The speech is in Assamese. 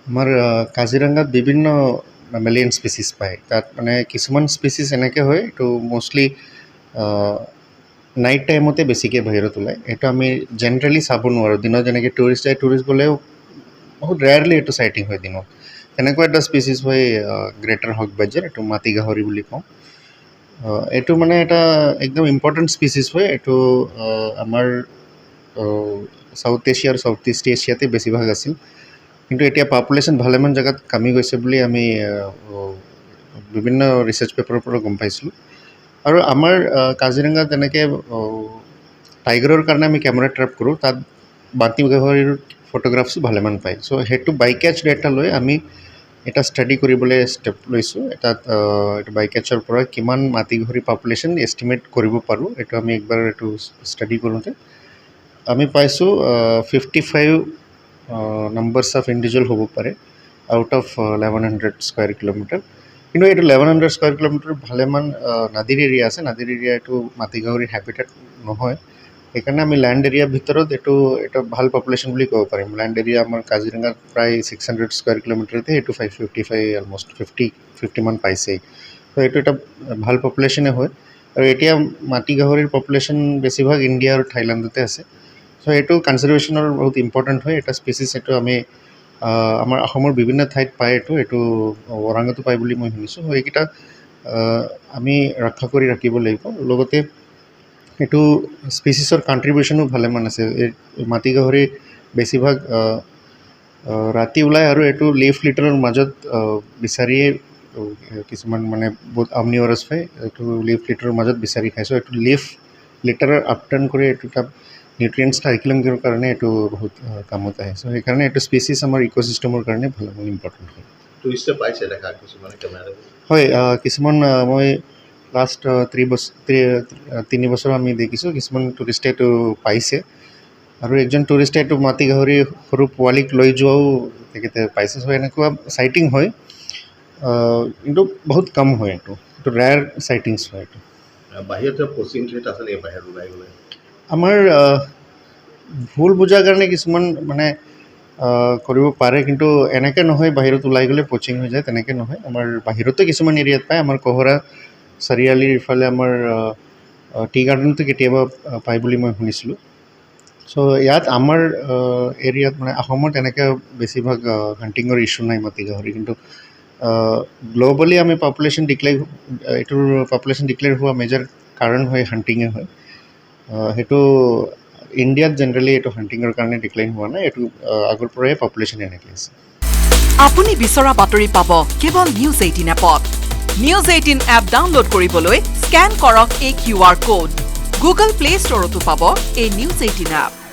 আমাৰ কাজিৰঙাত বিভিন্ন মেমেলিয়ান স্পেচিছ পায় তাত মানে কিছুমান স্পেচিছ এনেকৈ হয় এইটো মষ্টলি নাইট টাইমতে বেছিকৈ বাহিৰত ওলায় এইটো আমি জেনেৰেলি চাব নোৱাৰোঁ দিনত যেনেকৈ টুৰিষ্ট যায় টুৰিষ্ট গ'লেও বহুত ৰেয়াৰলি এইটো চাইটিং হয় দিনত তেনেকুৱা এটা স্পেচিছ হয় গ্ৰেটাৰ হক বাজাৰ এইটো মাটি গাহৰি বুলি কওঁ এইটো মানে এটা একদম ইম্পৰ্টেণ্ট স্পেচিছ হয় এইটো আমাৰ চাউথ এছিয়া আৰু চাউথ ইষ্ট এছিয়াতে বেছিভাগ আছিল কিন্তু এতিয়া পপুলেশ্যন ভালেমান জেগাত কমি গৈছে বুলি আমি বিভিন্ন ৰিচাৰ্চ পেপাৰৰ পৰা গম পাইছিলোঁ আৰু আমাৰ কাজিৰঙাত যেনেকৈ টাইগাৰৰ কাৰণে আমি কেমেৰা ট্ৰেপ কৰোঁ তাত মাটি গাহৰিৰ ফটোগ্ৰাফছো ভালেমান পায় চ' সেইটো বাইকেচ ডেটা লৈ আমি এটা ষ্টাডি কৰিবলৈ ষ্টেপ লৈছোঁ এটাত এইটো বাইকেচৰ পৰা কিমান মাটি গাহৰি পপুলেশ্যন এষ্টিমেট কৰিব পাৰোঁ এইটো আমি একবাৰ এইটো ষ্টাডি কৰোঁতে আমি পাইছোঁ 55 নাম্বাৰছ অফ ইণ্ডিভিজুৱেল হ'ব পাৰে আউট অফ 1100 স্কুৱেৰ কিলোমিটাৰ কিন্তু এইটো 1100 স্কুৱেৰ কিলোমিটাৰ ভালেমান নাদিৰ এৰিয়া আছে নাদিৰ এৰিয়া এইটো মাটি গাহৰিৰ হেবিটেট নহয় সেইকাৰণে আমি লেণ্ড এৰিয়াৰ ভিতৰত এইটো এটা ভাল পপুলেশ্যন বুলি ক'ব পাৰিম লেণ্ড এৰিয়া আমাৰ কাজিৰঙাত প্ৰায় 600 স্কুৱেৰ কিলোমিটাৰতে এইটো 555 অলমষ্ট 50 মান পাইছেই ত' এইটো এটা ভাল পপুলেশ্যনে হয় আৰু এতিয়া মাটি গাহৰিৰ পপুলেশ্যন বেছিভাগ ইণ্ডিয়া আৰু থাইলেণ্ডতে আছে চ' এইটো কনজাৰ্ভেশ্যনৰ বহুত ইম্পৰ্টেণ্ট হয় এটা স্পেচিছ এইটো আমি আমাৰ অসমৰ বিভিন্ন ঠাইত পায় এইটো ওৰাঙতো পায় বুলি মই শুনিছোঁ এইকেইটা আমি ৰক্ষা কৰি ৰাখিব লাগিব লগতে এইটো স্পেচিছৰ কণ্ট্ৰিবিউশ্যনো ভালেমান আছে এই মাটি গাহৰি বেছিভাগ ৰাতি ওলায় আৰু এইটো লিফ লিটাৰৰ মাজত বিচাৰিয়ে কিছুমান মানে বহুত অমনিভৰাছ হয় এইটো লিফ লিটাৰৰ মাজত বিচাৰি খায় চ' এইটো লিফ লিটাৰৰ আপটাৰ্ণ কৰি এইটো এটা নিউট্ৰিয়েণ্টছ চাইক্লিঙৰ কাৰণে এইটো বহুত কামত আহে চ' সেইকাৰণে এইটো স্পেচিছ আমাৰ ইক'চিষ্টেমৰ কাৰণে ভালেমান ইম্পৰ্টেণ্ট হয় টুৰিষ্টে পাইছে দেখা কিছুমানে কেমেৰা হয় কিছুমান মই লাষ্ট 3 বছৰ আমি দেখিছোঁ কিছুমান টুৰিষ্টে এইটো পাইছে আৰু একজন টুৰিষ্টে এইটো মাটি গাহৰি সৰু পোৱালীক লৈ যোৱাও তেখেতে পাইছে চ' এনেকুৱা চাইটিং হয় কিন্তু বহুত কম হয় এইটো ৰেয়াৰ চাইটিংছ হয় এইটো বাহিৰতে পচিং থ্ৰেট আছে নেকি বাহিৰত ওলাই গ'লে আমাৰ ভুল বুজাৰ কাৰণে কিছুমান মানে কৰিব পাৰে কিন্তু এনেকৈ নহয় বাহিৰত ওলাই গ'লে পচিং হৈ যায় তেনেকৈ নহয় আমাৰ বাহিৰতো কিছুমান এৰিয়াত পায় আমাৰ কহৰা চাৰিআলিৰ ইফালে আমাৰ টি গাৰ্ডেনতো কেতিয়াবা পায় বুলি মই শুনিছিলোঁ চ' ইয়াত আমাৰ এৰিয়াত মানে অসমত তেনেকৈ বেছিভাগ হাণ্টিঙৰ ইছ্যু নাই মাটি গাহৰি কিন্তু গ্ল'বেলি আমি পপুলেশ্যন এইটোৰ পপুলেশ্যন ডিক্লেয়াৰ হোৱা মেজৰ কাৰণ হয় হাণ্টিঙে হয় সেইটো ইণ্ডিয়াত জেনেৰেলি এইটো হাণ্টিঙৰ কাৰণে ডিক্লাইন হোৱা নাই এইটো আগৰ পৰাই পপুলেশ্যন এনেকৈ আছে আপুনি বিচৰা বাতৰি পাব কেৱল নিউজ 18 এপত নিউজ 18 এপ ডাউনলোড কৰিবলৈ স্কেন কৰক এই QR কোড গুগল প্লে ষ্টৰতো পাব এই নিউজ 18 এপ